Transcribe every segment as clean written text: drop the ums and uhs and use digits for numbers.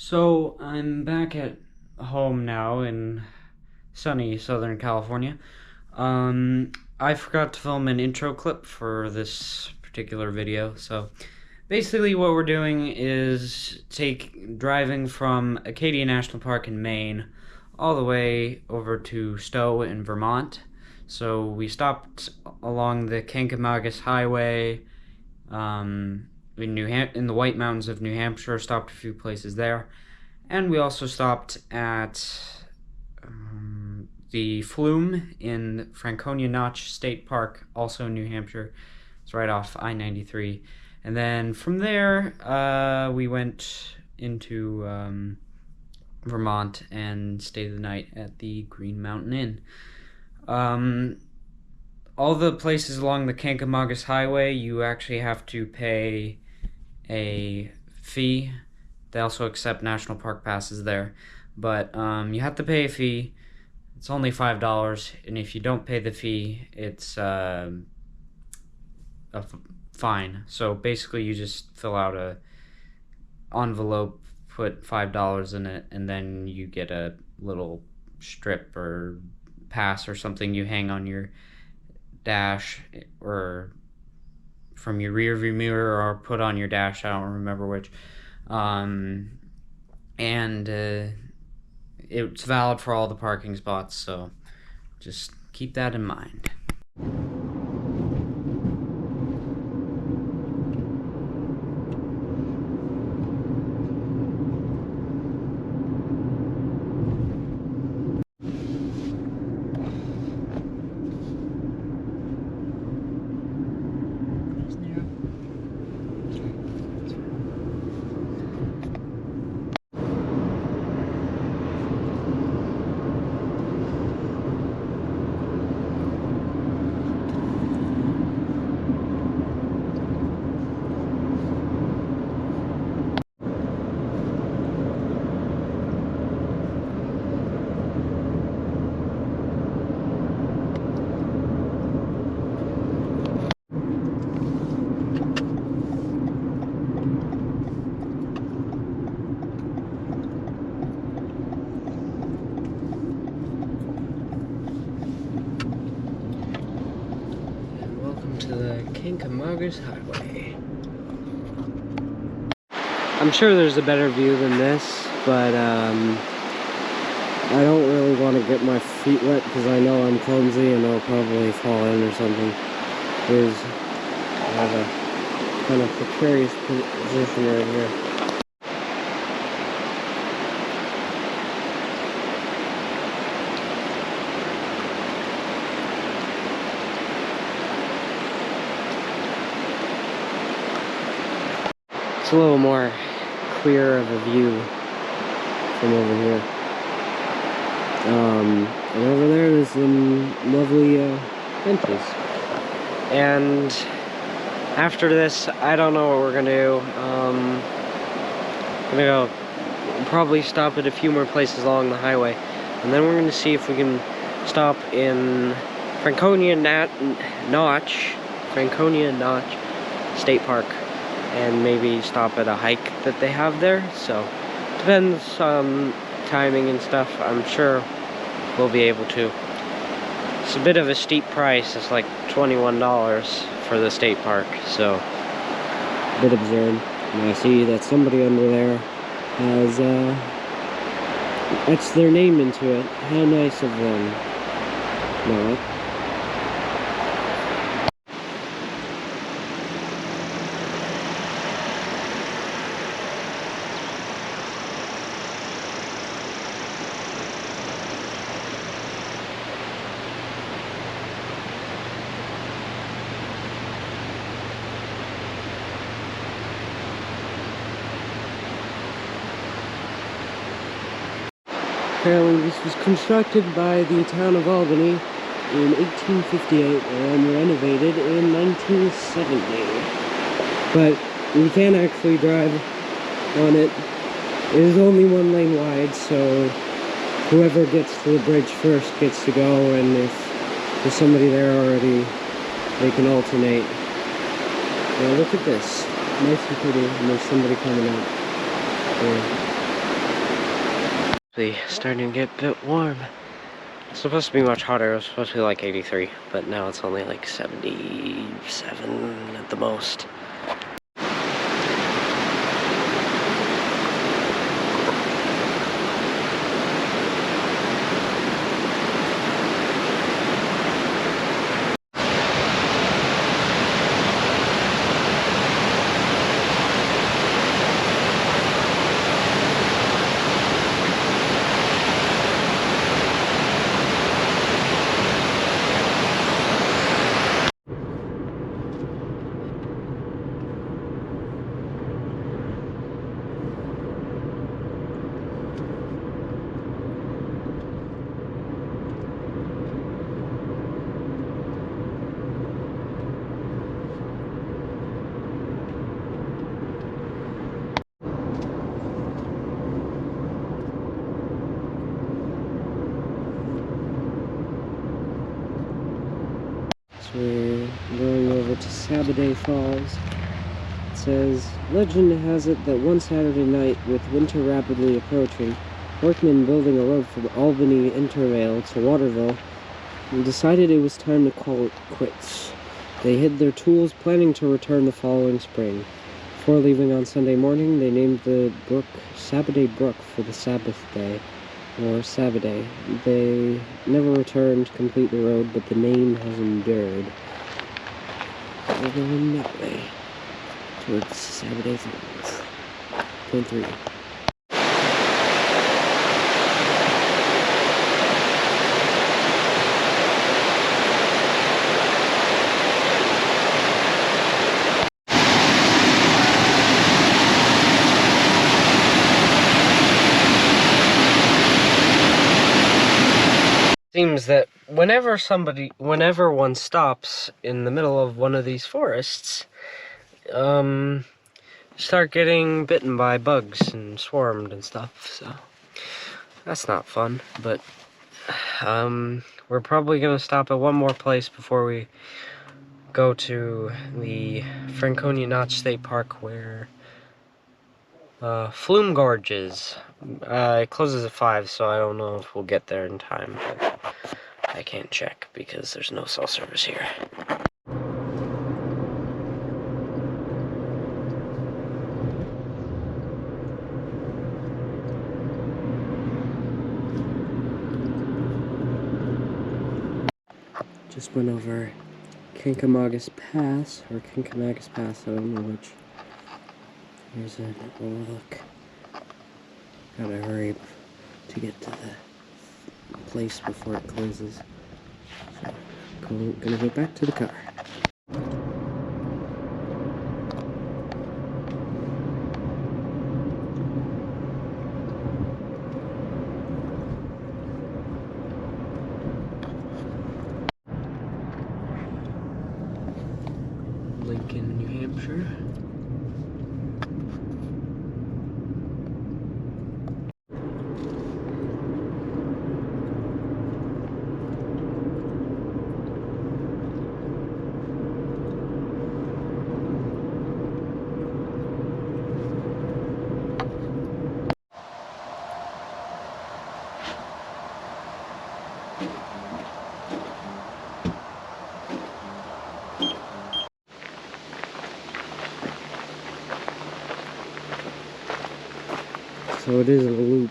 So I'm back at home now in sunny Southern California. I forgot to film an intro clip for this particular video. So basically what we're doing is driving from Acadia National Park in Maine all the way over to Stowe in Vermont. So we stopped along the Kancamagus highway, in the White Mountains of New Hampshire, stopped a few places there, and we also stopped at the Flume in Franconia Notch State Park, also in New Hampshire. It's right off I-93, and then from there we went into Vermont and stayed the night at the Green Mountain Inn. All the places along the Kancamagus Highway, you actually have to pay a fee. They also accept national park passes there, but you have to pay a fee. It's only $5, and if you don't pay the fee, it's a fine. So basically, you just fill out a envelope, put $5 in it, and then you get a little strip or pass or something you hang on your dash or from your rear view mirror or put on your dash. I don't remember which. It's valid for all the parking spots, so just keep that in mind. To the Kancamagus Highway. I'm sure there's a better view than this, but I don't really want to get my feet wet because I know I'm clumsy and I'll probably fall in or something. I have a kind of precarious position right here. A little more clear of a view from over here. And over there's some lovely benches. And after this, I don't know what we're gonna do. I'm gonna go probably stop at a few more places along the highway, and then we're gonna see if we can stop in Franconia Notch State Park, and maybe stop at a hike that they have there. So depends on timing and stuff. I'm sure we'll be able to. It's a bit of a steep price. It's like $21 for the state park, so a bit absurd. And I see that somebody under there has etched their name into it. How nice of them. No. Apparently this was constructed by the town of Albany in 1858 and renovated in 1970. But you can't actually drive on it. It is only one lane wide, so whoever gets to the bridge first gets to go, and if there's somebody there already, they can alternate. Now look at this. Nice and pretty, and there's somebody coming out. Yeah. It's starting to get a bit warm. It's supposed to be much hotter. It was supposed to be like 83, but now it's only like 77 at the most. We're going over to Sabbaday Falls. It says, legend has it that one Saturday night, with winter rapidly approaching, workmen building a road from Albany Intervale to Waterville decided it was time to call it quits. They hid their tools, planning to return the following spring. Before leaving on Sunday morning, they named the brook Sabbaday Brook for the Sabbath day, or Sabbaday. They never returned to complete the road, but the name has endured. We're going that way, towards Sabbaday Falls. Point 3. Seems that whenever one stops in the middle of one of these forests, start getting bitten by bugs and swarmed and stuff, so that's not fun. But we're probably gonna stop at one more place before we go to the Franconia Notch State Park, where Flume Gorge is. It closes at 5, so I don't know if we'll get there in time, but I can't check because there's no cell service here. Just went over Kancamagus Pass, or Kancamagus Pass, I don't know which. Here's an overlook. Gotta hurry to get to the place before it closes. So, gonna go back to the car. Lincoln, New Hampshire. So it is a loop,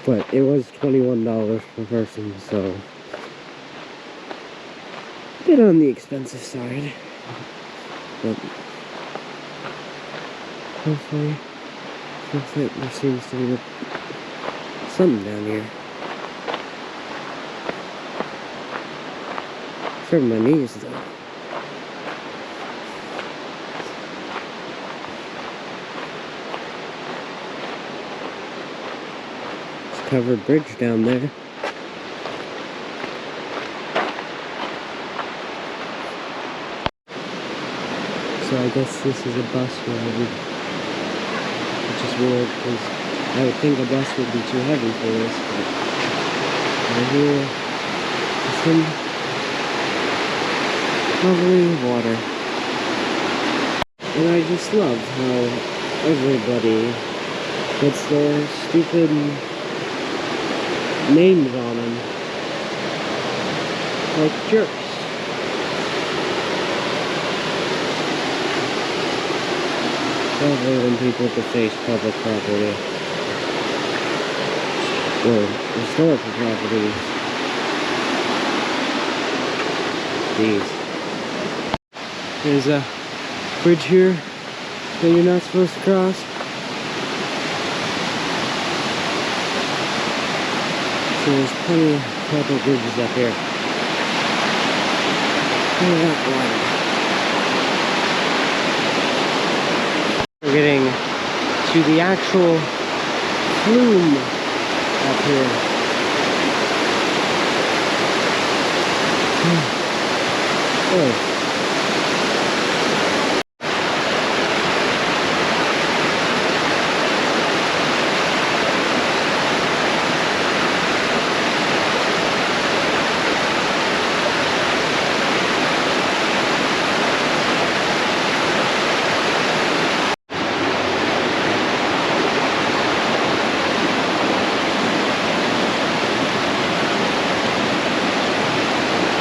but it was $21 per person, so a bit on the expensive side, but hopefully there seems to be something down here. For my knees though. Covered bridge down there. So I guess this is a bus ride, which is weird because I would think a bus would be too heavy for this, but right here is some lovely water. And I just love how everybody It's the stupid names on them. Like jerks. Lovely when people deface public property. Or historical properties. These. There's a bridge here that you're not supposed to cross. So there's plenty of public bridges up here. Look at that water. We're getting to the actual flume up here. Oh.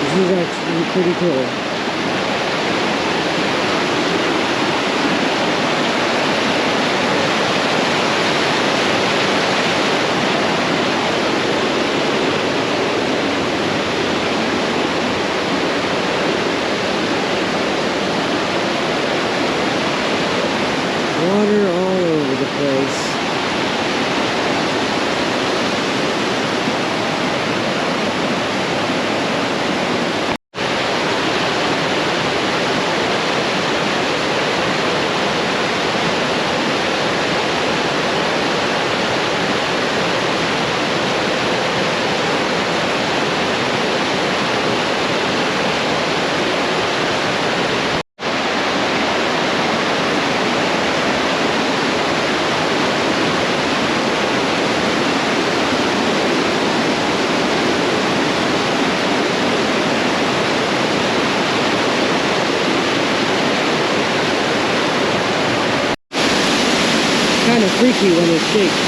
This is actually pretty cool. Water all over the place. Kind of freaky when it shakes.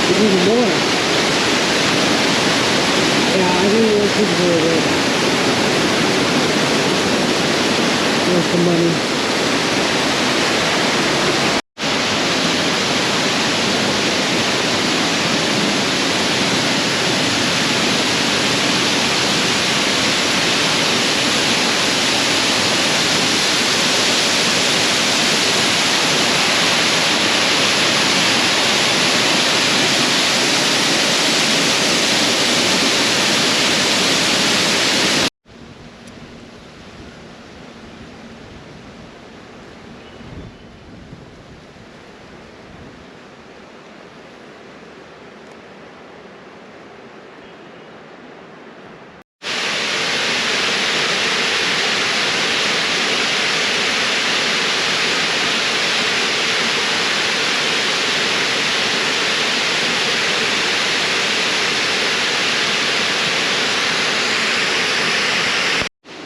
There's even more. Yeah, I think it was really good. There's some money.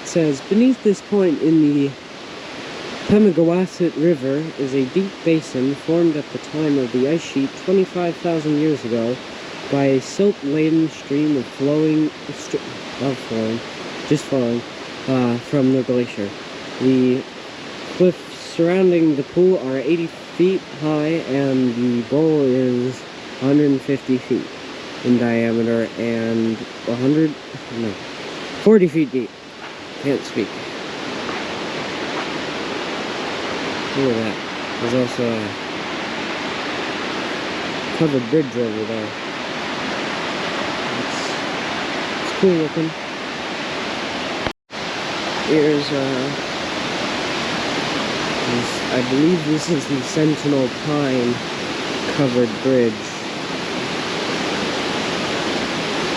Says, beneath this point in the Kancamagus River is a deep basin formed at the time of the ice sheet 25,000 years ago by a silt-laden stream of falling from the glacier. The cliffs surrounding the pool are 80 feet high and the bowl is 150 feet in diameter and 40 feet deep. Can't speak. Look at that. There's also a covered bridge over there. It's cool looking. Here's I believe this is the Sentinel Pine covered bridge,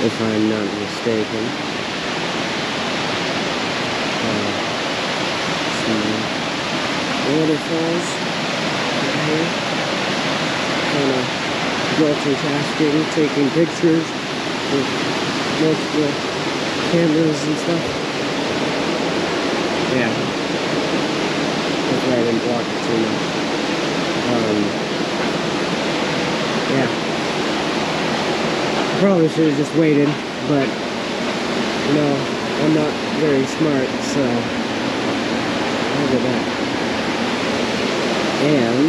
if I'm not mistaken. waterfalls right here. Kind of multitasking, taking pictures with multiple cameras and stuff. Yeah. That's why I didn't walk it too much. Yeah. Probably should have just waited, but you know, I'm not very smart, so look at that. And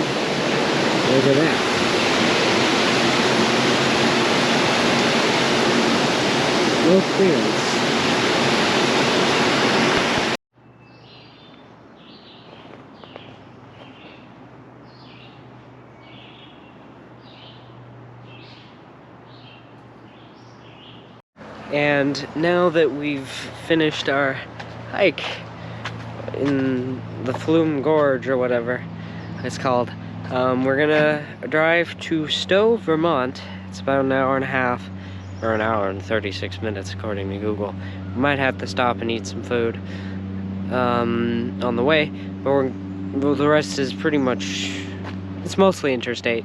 look at that. No clearance. And now that we've finished our hike in the Flume Gorge or whatever it's called, we're gonna drive to Stowe, Vermont. It's about an hour and a half, or an hour and 36 minutes according to Google. We might have to stop and eat some food on the way, but well, the rest is pretty much, it's mostly interstate.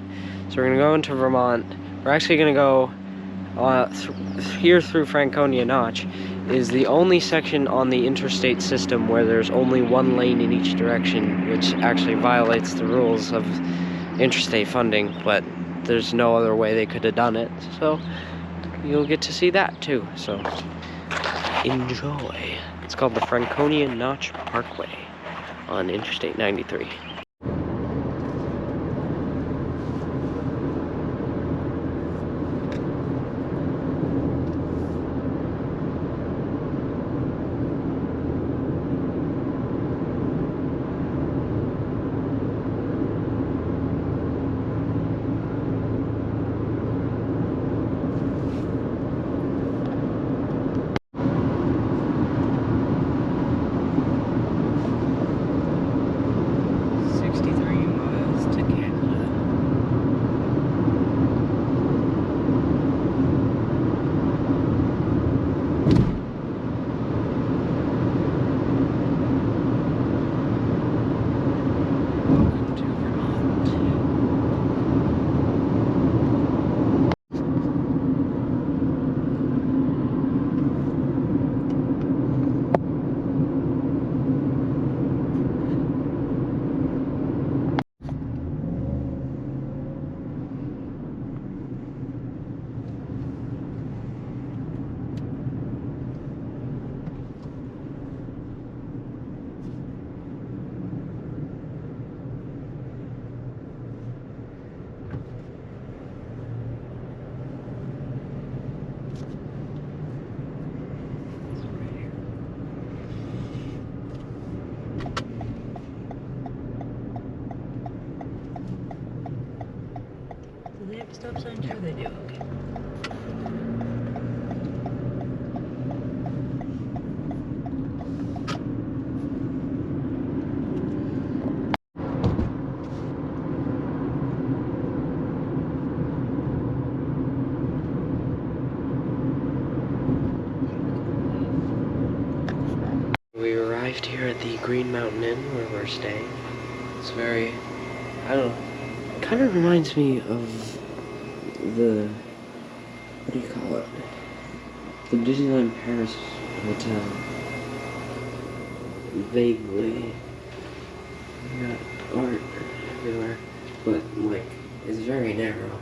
So we're gonna go into Vermont. We're actually gonna go here through Franconia Notch is the only section on the interstate system where there's only one lane in each direction, which actually violates the rules of interstate funding, but there's no other way they could have done it. So you'll get to see that too, so enjoy. It's called the Franconia Notch Parkway on Interstate 93. They have a stop sign too? They do, okay. We arrived here at the Green Mountain Inn where we're staying. It's very, I don't know, it kind of reminds me of the, what do you call it? The Disneyland Paris Hotel. Vaguely. We got art everywhere, but like, it's very narrow.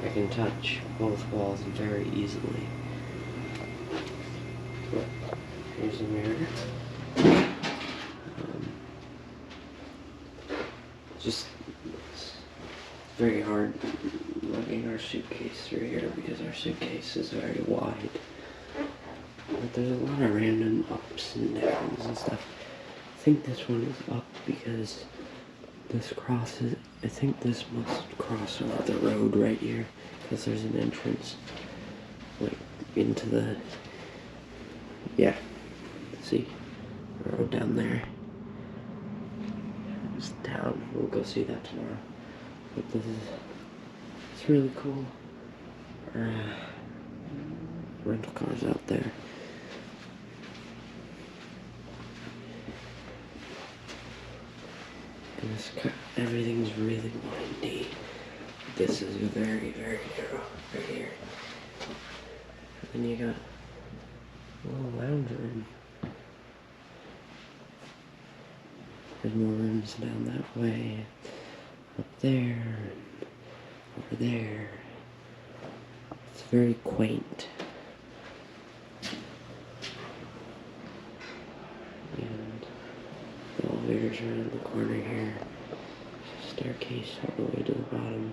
I can touch both walls very easily. But here's a mirror. Just it's very hard lugging our suitcase through here because our suitcase is very wide. But there's a lot of random ups and downs and stuff. I think this one is up because this crosses, I think this must cross over the road right here because there's an entrance like into the, yeah, see, the road down there. It's down. We'll go see that tomorrow. But this is, it's really cool. Rental cars out there. And everything's really windy. This is very, very narrow right here. And then you got a little lounge room. There's more rooms down that way, up there, and over there. It's very quaint. And the elevator's around the corner here. There's a staircase all the way to the bottom.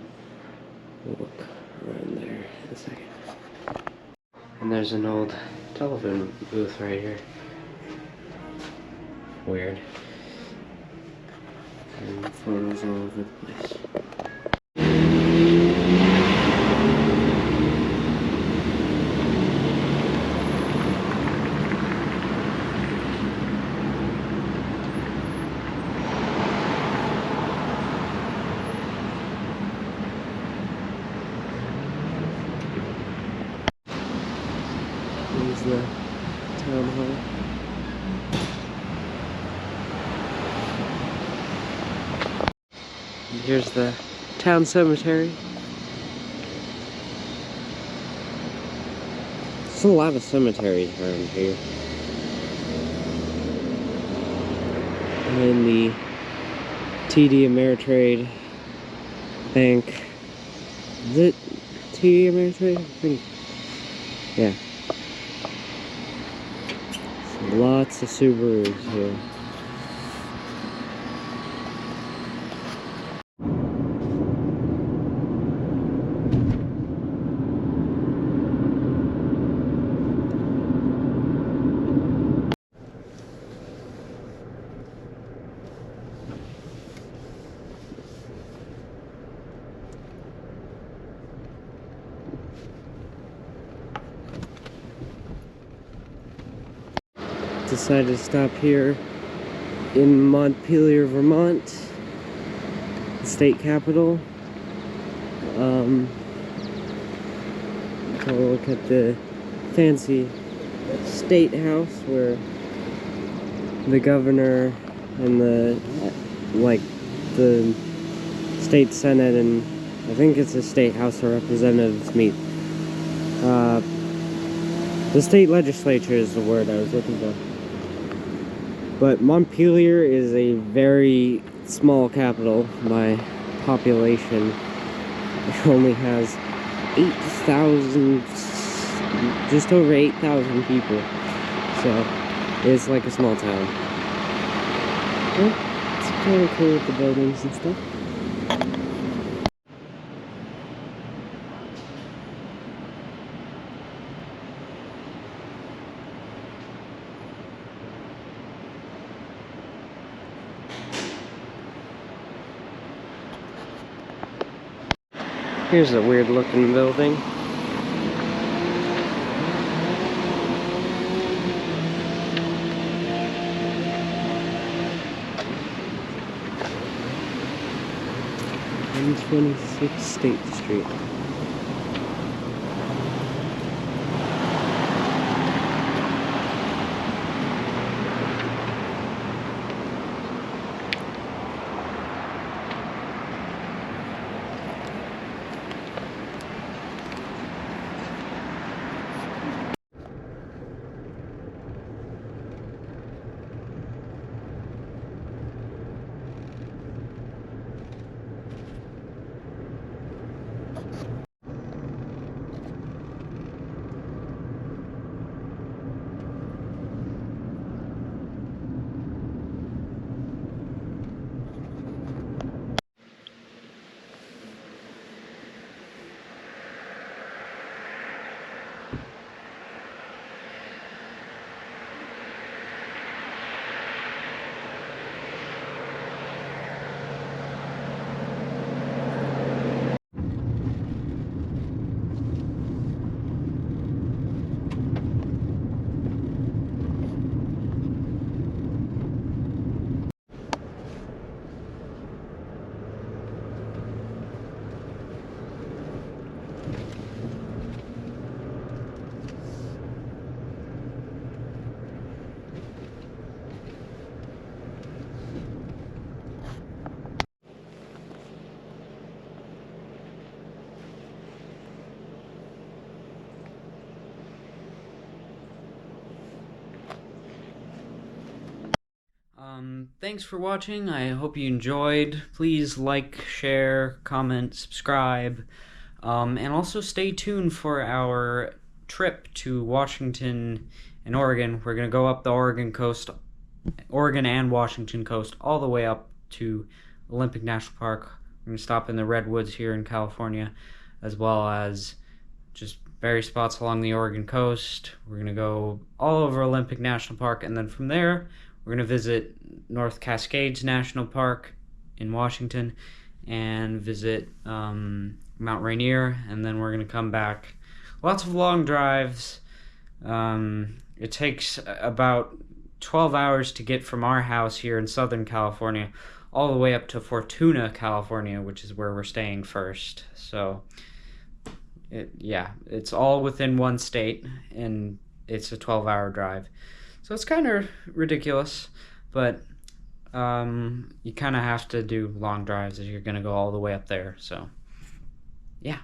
We'll look around there in a second. And there's an old telephone booth right here. Weird. And photos all over the place. Here's the town hall. And here's the town cemetery. There's a lot of cemeteries around here. And then the TD Ameritrade Bank. Is it TD Ameritrade? I think. Yeah. So lots of Subarus here. Decided to stop here in Montpelier, Vermont, the state capital. Have a look at the fancy state house where the governor and the state senate and I think it's the state house of representatives meet. The state legislature is the word I was looking for. But Montpelier is a very small capital by population. It only has 8,000, just over 8,000 people. So it's like a small town. Well, it's kind of cool with the buildings and stuff. Here's a weird looking building. And 26 State Street. thanks for watching. I hope you enjoyed. Please like, share, comment, subscribe, and also stay tuned for our trip to Washington and Oregon. We're going to go up the Oregon coast, Oregon and Washington coast, all the way up to Olympic National Park. We're going to stop in the Redwoods here in California, as well as just various spots along the Oregon coast. We're going to go all over Olympic National Park, and then from there, we're going to visit North Cascades National Park in Washington and visit Mount Rainier, and then we're going to come back. Lots of long drives. It takes about 12 hours to get from our house here in Southern California all the way up to Fortuna, California, which is where we're staying first. So, it's all within one state, and it's a 12-hour drive. So it's kind of ridiculous, but you kind of have to do long drives if you're going to go all the way up there. So, yeah.